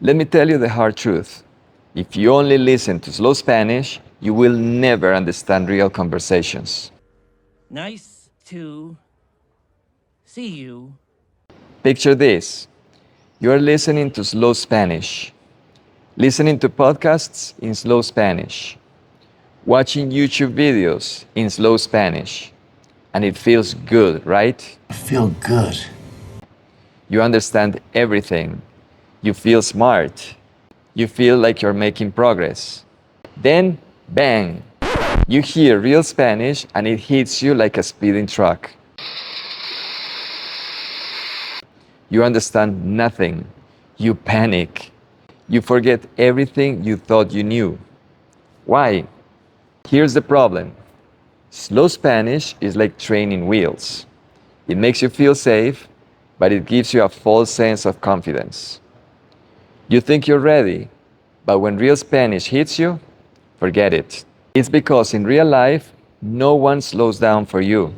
Let me tell you the hard truth. If you only listen to slow Spanish, you will never understand real conversations. Nice to see you. Picture this. You are listening to slow Spanish, listening to podcasts in slow Spanish, watching YouTube videos in slow Spanish, and it feels good, right? I feel good. You understand everything. You feel smart. You feel like you're making progress. Then, bang, you hear real Spanish and it hits you like a speeding truck. You understand nothing. You panic. You forget everything you thought you knew. Why? Here's the problem. Slow Spanish is like training wheels. It makes you feel safe, but it gives you a false sense of confidence. You think you're ready, but when real Spanish hits you, forget it. It's because in real life, no one slows down for you.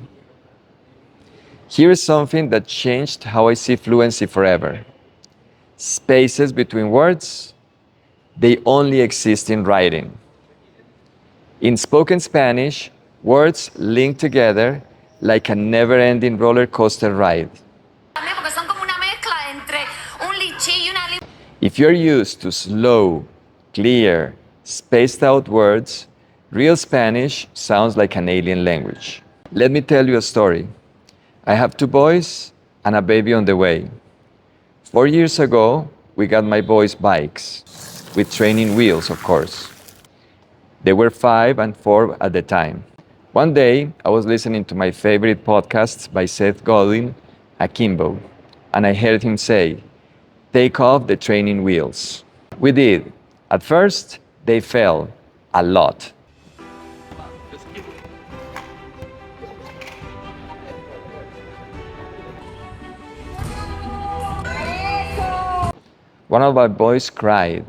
Here is something that changed how I see fluency forever. Spaces between words, they only exist in writing. In spoken Spanish, words link together like a never-ending roller coaster ride. If you're used to slow, clear, spaced out words, real Spanish sounds like an alien language. Let me tell you a story. I have two boys and a baby on the way. 4 years ago, we got my boys bikes, with training wheels, of course. They were 5 and 4 at the time. One day, I was listening to my favorite podcasts by Seth Godin, Akimbo, and I heard him say, "Take off the training wheels." We did. At first, they fell a lot. One of my boys cried,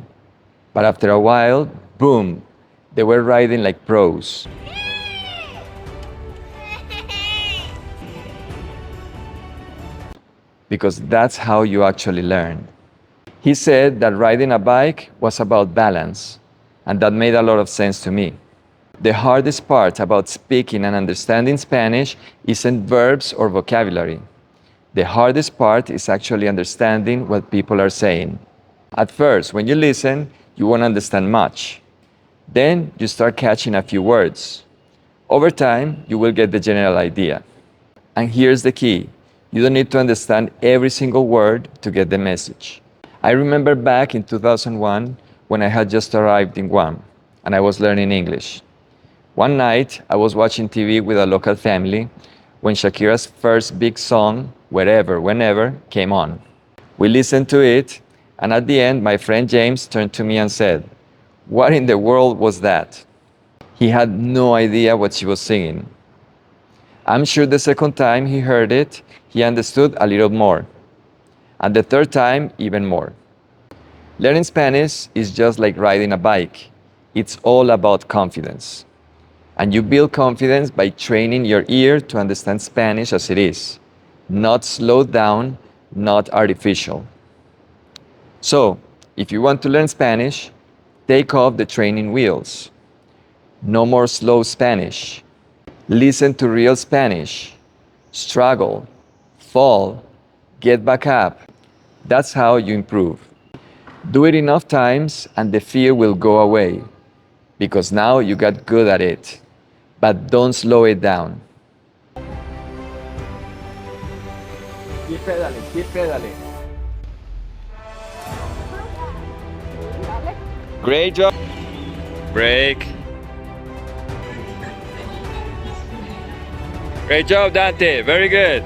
but after a while, boom, they were riding like pros. Because that's how you actually learn. He said that riding a bike was about balance, and that made a lot of sense to me. The hardest part about speaking and understanding Spanish isn't verbs or vocabulary. The hardest part is actually understanding what people are saying. At first, when you listen, you won't understand much. Then you start catching a few words. Over time, you will get the general idea. And here's the key. You don't need to understand every single word to get the message. I remember back in 2001 when I had just arrived in Guam and I was learning English. One night, I was watching TV with a local family when Shakira's first big song, Wherever, Whenever, came on. We listened to it, and at the end, my friend James turned to me and said, "What in the world was that?" He had no idea what she was singing. I'm sure the second time he heard it, he understood a little more. And the third time, even more. Learning Spanish is just like riding a bike. It's all about confidence. And you build confidence by training your ear to understand Spanish as it is, not slowed down, not artificial. So, if you want to learn Spanish, take off the training wheels. No more slow Spanish. Listen to real Spanish. Struggle, fall, get back up. That's how you improve. Do it enough times and the fear will go away because now you got good at it. But don't slow it down. Keep pedaling, keep pedaling. Great job. Break. Great job, Dante. Very good.